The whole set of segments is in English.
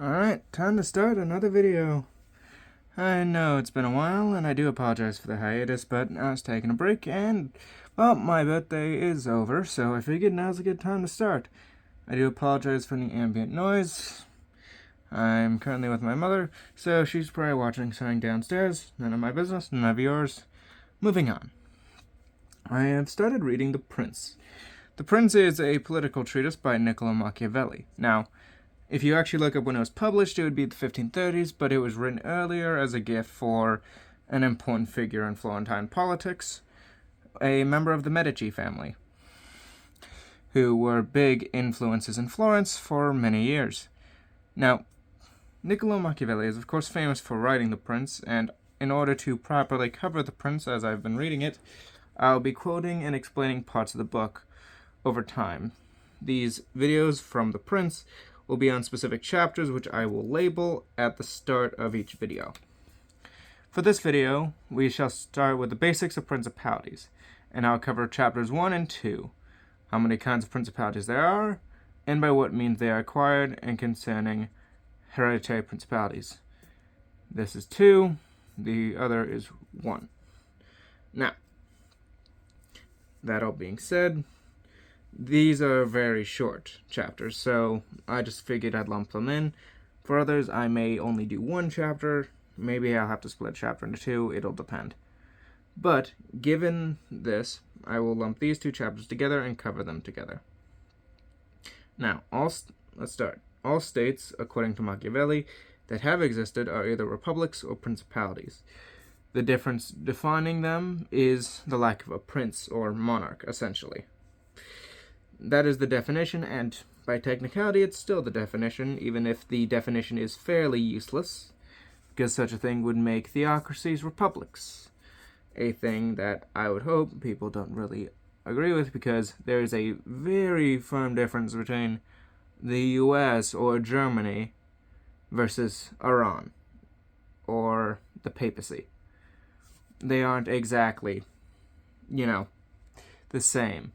Alright, time to start another video. I know it's been a while, and I do apologize for the hiatus, but I was taking a break, and, well, my birthday is over, so I figured now's a good time to start. I do apologize for any ambient noise. I'm currently with my mother, so she's probably watching something downstairs. None of my business, none of yours. Moving on. I have started reading The Prince. The Prince is a political treatise by Niccalo Machiavelli. Now, if you actually look up when it was published, it would be the 1530s, but it was written earlier as a gift for an important figure in Florentine politics, a member of the Medici family, who were big influences in Florence for many years. Now, Niccolo Machiavelli is of course famous for writing The Prince, and in order to properly cover The Prince as I've been reading it, I'll be quoting and explaining parts of the book over time. These videos from The Prince will be on specific chapters, which I will label at the start of each video. For this video, we shall start with the basics of principalities, and I'll cover chapters 1 and 2, how many kinds of principalities there are, and by what means they are acquired, and concerning hereditary principalities. This is 2, the other is 1. Now, that all being said, these are very short chapters, so I just figured I'd lump them in. For others, I may only do one chapter. Maybe I'll have to split a chapter into 2. It'll depend. But, given this, I will lump these 2 chapters together and cover them together. Now, let's start. All states, according to Machiavelli, that have existed are either republics or principalities. The difference defining them is the lack of a prince or monarch, essentially. That is the definition, and by technicality it's still the definition, even if the definition is fairly useless, because such a thing would make theocracies republics. A thing that I would hope people don't really agree with, because there is a very firm difference between the US or Germany versus Iran or the papacy. They aren't exactly, the same.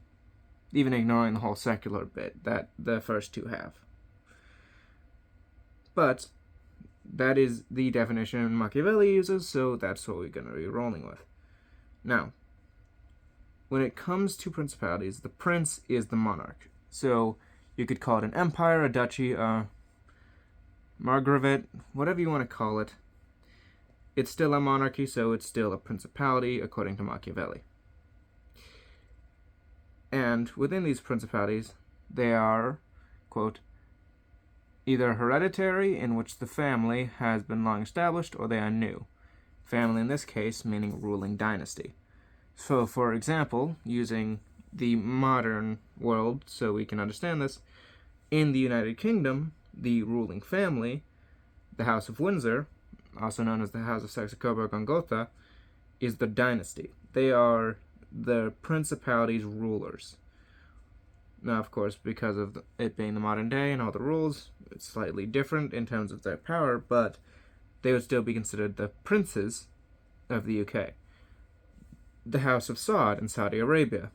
Even ignoring the whole secular bit that the first 2 have. But that is the definition Machiavelli uses, so that's what we're going to be rolling with. Now, when it comes to principalities, the prince is the monarch. So you could call it an empire, a duchy, a margravate, whatever you want to call it. It's still a monarchy, so it's still a principality, according to Machiavelli. And within these principalities, they are, quote, either hereditary, in which the family has been long established, or they are new. Family in this case meaning ruling dynasty. So, for example, using the modern world so we can understand this, in the United Kingdom, the ruling family, the House of Windsor, also known as the House of Saxe-Coburg-Gotha, is the dynasty. They are the principalities' rulers. Now, of course, because of it being the modern day and all the rules, it's slightly different in terms of their power, but they would still be considered the princes of the UK. The House of Saud in Saudi Arabia,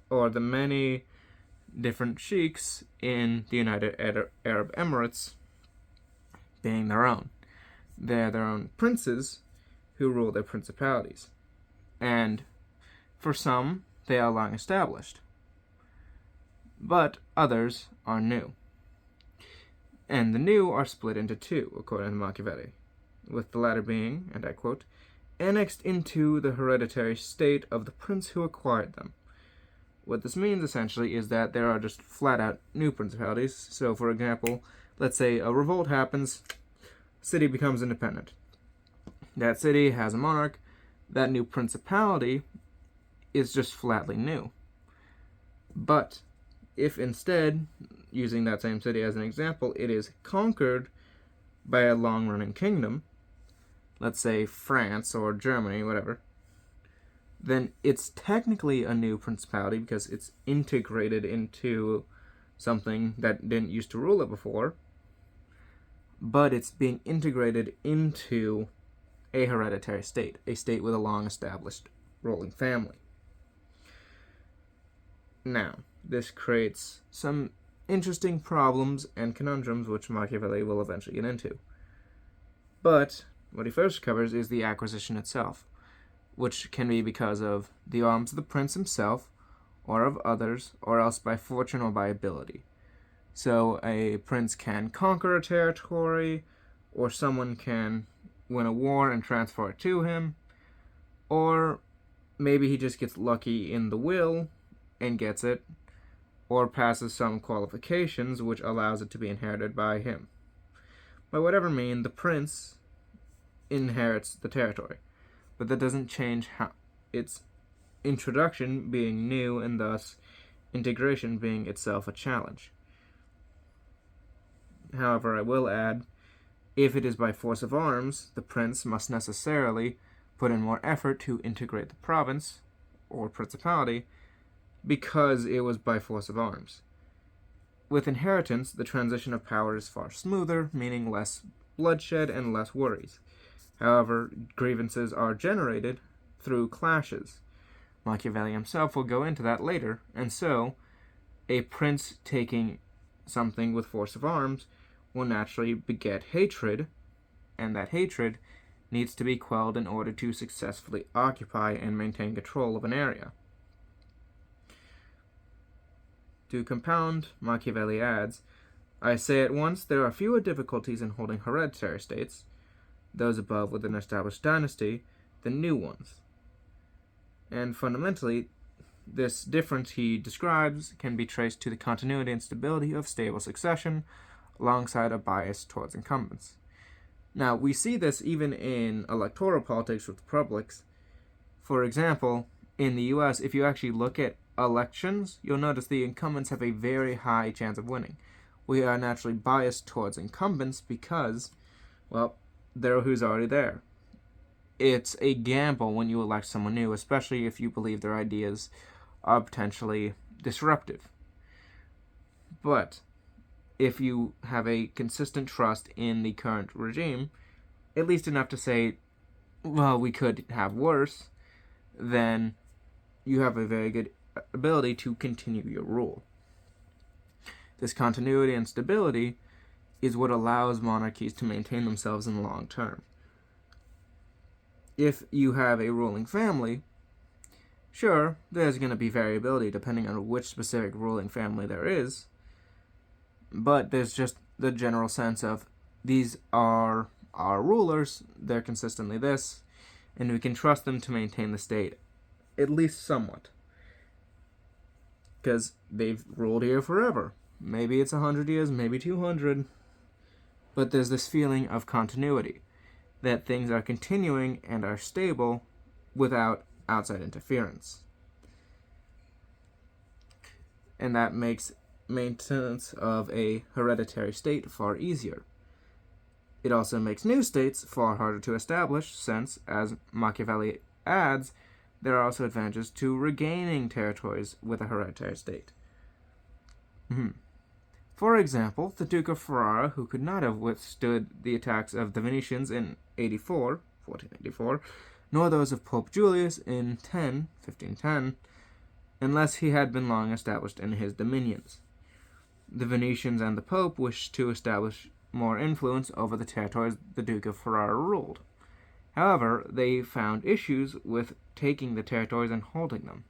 or the many different sheikhs in the United Arab Emirates being their own. They're their own princes who rule their principalities. And for some, they are long established, but others are new. And the new are split into 2, according to Machiavelli, with the latter being, and I quote, annexed into the hereditary state of the prince who acquired them. What this means, essentially, is that there are just flat-out new principalities. So, for example, let's say a revolt happens, city becomes independent. That city has a monarch. That new principality is just flatly new. But if instead, using that same city as an example, it is conquered by a long-running kingdom, let's say France or Germany, whatever, then it's technically a new principality because it's integrated into something that didn't used to rule it before, but it's being integrated into a hereditary state, a state with a long-established ruling family. Now, this creates some interesting problems and conundrums which Machiavelli will eventually get into. But what he first covers is the acquisition itself, which can be because of the arms of the prince himself, or of others, or else by fortune or by ability. So a prince can conquer a territory, or someone can win a war and transfer it to him, or maybe he just gets lucky in the will and gets it, or passes some qualifications which allows it to be inherited by him. By whatever mean, the prince inherits the territory, but that doesn't change how its introduction being new and thus integration being itself a challenge. However, I will add, if it is by force of arms, the prince must necessarily put in more effort to integrate the province or principality because it was by force of arms. With inheritance, the transition of power is far smoother, meaning less bloodshed and less worries. However, grievances are generated through clashes. Machiavelli himself will go into that later, and so a prince taking something with force of arms will naturally beget hatred, and that hatred needs to be quelled in order to successfully occupy and maintain control of an area. To compound, Machiavelli adds, I say at once there are fewer difficulties in holding hereditary states, those above with an established dynasty, than new ones. And fundamentally, this difference he describes can be traced to the continuity and stability of stable succession, alongside a bias towards incumbents. Now, we see this even in electoral politics with republics. For example, in the US, if you actually look at elections, you'll notice the incumbents have a very high chance of winning. We are naturally biased towards incumbents because, well, they're who's already there. It's a gamble when you elect someone new, especially if you believe their ideas are potentially disruptive. But if you have a consistent trust in the current regime, at least enough to say, well, we could have worse, then you have a very good ability to continue your rule. This continuity and stability is what allows monarchies to maintain themselves in the long term. If you have a ruling family, sure, there's going to be variability depending on which specific ruling family there is, but there's just the general sense of these are our rulers, they're consistently this, and we can trust them to maintain the state, at least somewhat. Because they've ruled here forever. Maybe it's 100 years, maybe 200, but there's this feeling of continuity, that things are continuing and are stable without outside interference. And that makes maintenance of a hereditary state far easier. It also makes new states far harder to establish since, as Machiavelli adds, there are also advantages to regaining territories with a hereditary state. For example, the Duke of Ferrara, who could not have withstood the attacks of the Venetians in 1484, nor those of Pope Julius in 1510, unless he had been long established in his dominions. The Venetians and the Pope wished to establish more influence over the territories the Duke of Ferrara ruled. However, they found issues with taking the territories and holding them.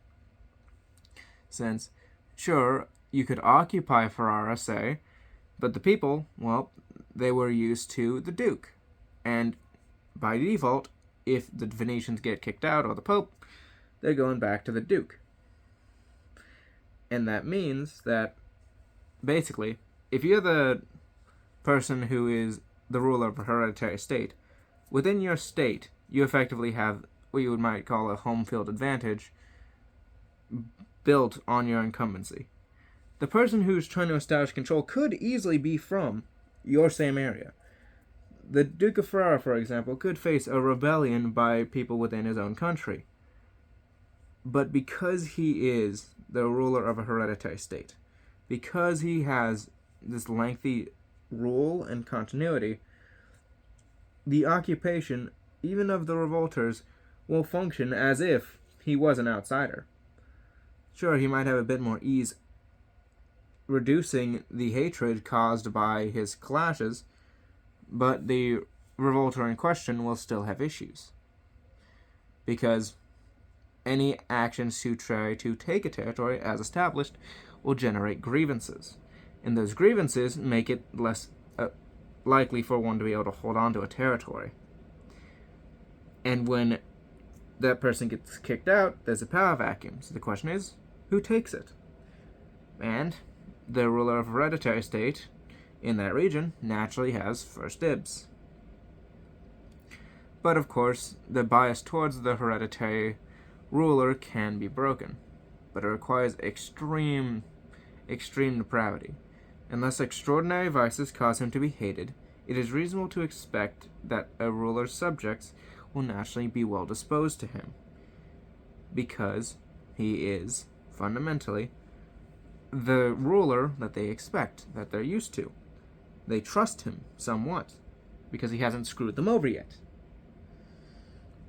Since, sure, you could occupy Ferrara, say, but the people, well, they were used to the Duke. And by default, if the Venetians get kicked out, or the Pope, they're going back to the Duke. And that means that, basically, if you're the person who is the ruler of a hereditary state, within your state, you effectively have what you might call a home field advantage built on your incumbency. The person who's trying to establish control could easily be from your same area. The Duke of Ferrara, for example, could face a rebellion by people within his own country. But because he is the ruler of a hereditary state, because he has this lengthy rule and continuity, the occupation, even of the revolters, will function as if he was an outsider. Sure, he might have a bit more ease reducing the hatred caused by his clashes, but the revolter in question will still have issues. Because any actions to try to take a territory as established will generate grievances. And those grievances make it less likely for one to be able to hold on to a territory. And when that person gets kicked out, there's a power vacuum. So the question is, who takes it? And the ruler of a hereditary state in that region naturally has first dibs. But of course, the bias towards the hereditary ruler can be broken, but it requires extreme depravity. Unless extraordinary vices cause him to be hated, it is reasonable to expect that a ruler's subjects will naturally be well disposed to him, because he is, fundamentally, the ruler that they expect, that they're used to. They trust him somewhat, because he hasn't screwed them over yet.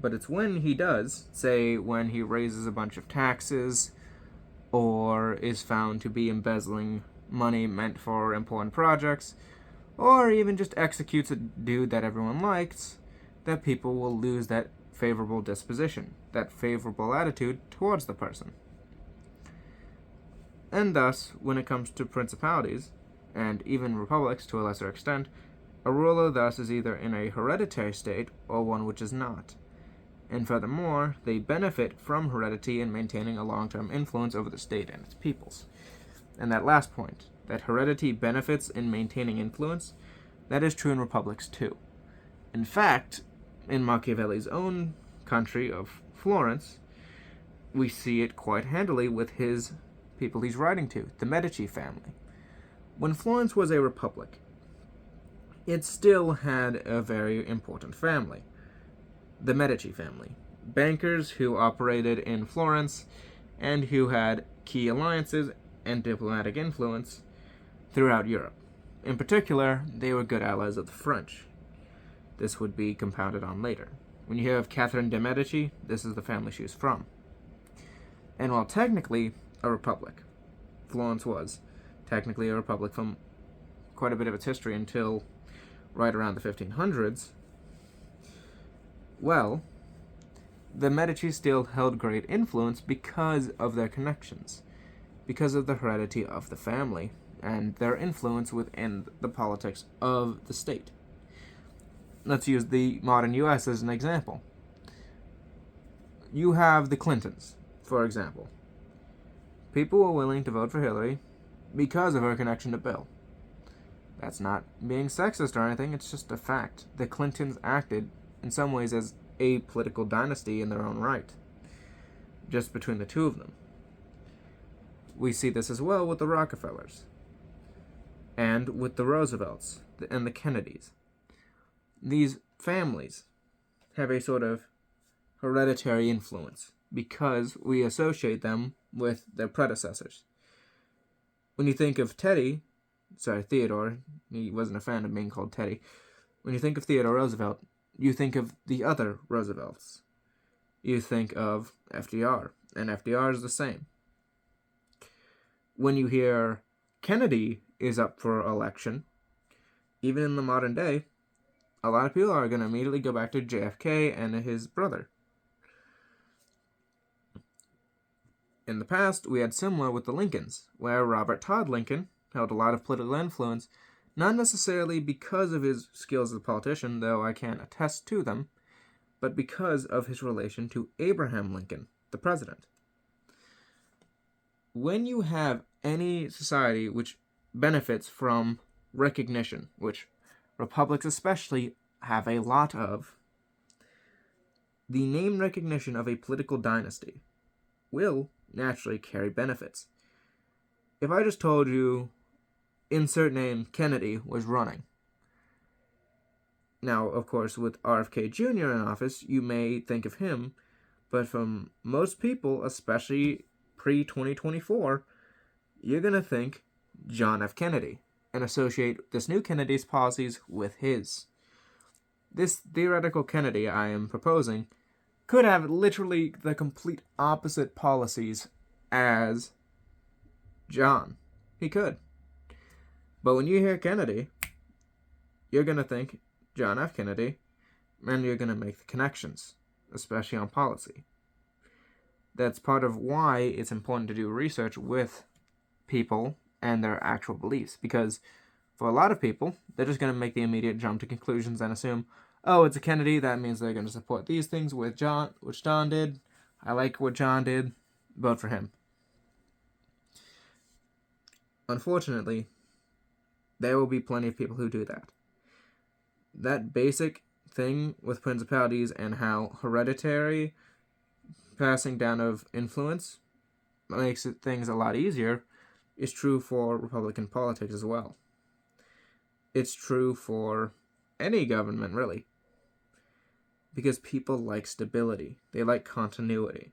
But it's when he does, say when he raises a bunch of taxes, or is found to be embezzling money meant for important projects, or even just executes a dude that everyone likes, that people will lose that favorable disposition, that favorable attitude towards the person. And thus, when it comes to principalities, and even republics to a lesser extent, a ruler thus is either in a hereditary state or one which is not. And furthermore, they benefit from heredity in maintaining a long-term influence over the state and its peoples. And that last point, that heredity benefits in maintaining influence, that is true in republics too. In fact, in Machiavelli's own country of Florence, we see it quite handily with his people he's writing to, the Medici family. When Florence was a republic, it still had a very important family, the Medici family, bankers who operated in Florence and who had key alliances and diplomatic influence throughout Europe. In particular, they were good allies of the French. This would be compounded on later. When you hear of Catherine de' Medici, this is the family she was from. And while technically a republic, Florence was technically a republic from quite a bit of its history until right around the 1500s, well, the Medici still held great influence because of their connections, because of the heredity of the family, and their influence within the politics of the state. Let's use the modern U.S. as an example. You have the Clintons, for example. People were willing to vote for Hillary because of her connection to Bill. That's not being sexist or anything, it's just a fact. The Clintons acted, in some ways, as a political dynasty in their own right, just between the two of them. We see this as well with the Rockefellers, and with the Roosevelts, and the Kennedys. These families have a sort of hereditary influence because we associate them with their predecessors. When you think of Theodore, he wasn't a fan of being called Teddy. When you think of Theodore Roosevelt, you think of the other Roosevelts. You think of FDR, and FDR is the same. When you hear Kennedy is up for election, even in the modern day, a lot of people are going to immediately go back to JFK and his brother. In the past, we had similar with the Lincolns, where Robert Todd Lincoln held a lot of political influence, not necessarily because of his skills as a politician, though I can attest to them, but because of his relation to Abraham Lincoln, the president. When you have any society which benefits from recognition, which republics especially have a lot of, the name recognition of a political dynasty will naturally carry benefits. If I just told you, insert name Kennedy was running. Now, of course, with RFK Jr. in office, you may think of him, but from most people, especially pre-2024, you're going to think John F. Kennedy and associate this new Kennedy's policies with his. This theoretical Kennedy I am proposing could have literally the complete opposite policies as John. He could. But when you hear Kennedy, you're going to think John F. Kennedy, and you're going to make the connections, especially on policy. That's part of why it's important to do research with people and their actual beliefs, because for a lot of people, they're just going to make the immediate jump to conclusions and assume, oh, it's a Kennedy, that means they're going to support these things with John, which John did. I like what John did, vote for him. Unfortunately, there will be plenty of people who do that. That basic thing with principalities and how hereditary passing down of influence makes things a lot easier is true for Republican politics as well. It's true for any government, really. Because people like stability. They like continuity.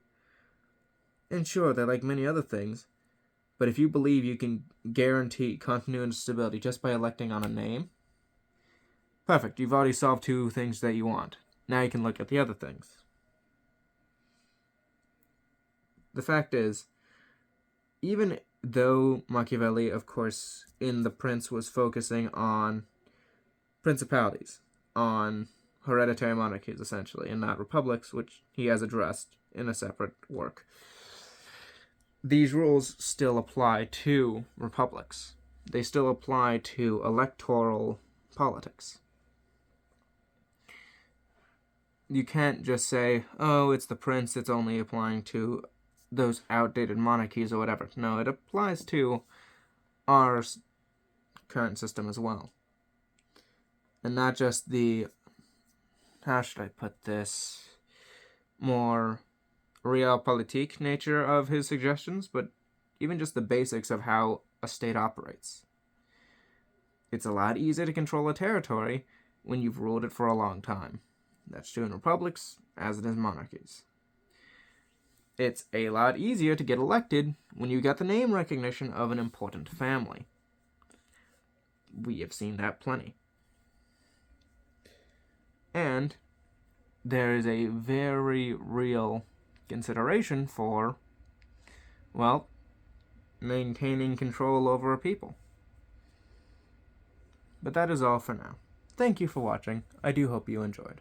And sure, they like many other things, but if you believe you can guarantee continuity and stability just by electing on a name, perfect, you've already solved two things that you want. Now you can look at the other things. The fact is, even though Machiavelli, of course, in The Prince was focusing on principalities, on hereditary monarchies, essentially, and not republics, which he has addressed in a separate work, these rules still apply to republics. They still apply to electoral politics. You can't just say, oh, it's the prince, it's only applying to those outdated monarchies or whatever. No, it applies to our current system as well. And not just the, how should I put this, more realpolitik nature of his suggestions, but even just the basics of how a state operates. It's a lot easier to control a territory when you've ruled it for a long time. That's true in republics, as it is monarchies. It's a lot easier to get elected when you got the name recognition of an important family. We have seen that plenty. And there is a very real consideration for, well, maintaining control over a people. But that is all for now. Thank you for watching. I do hope you enjoyed.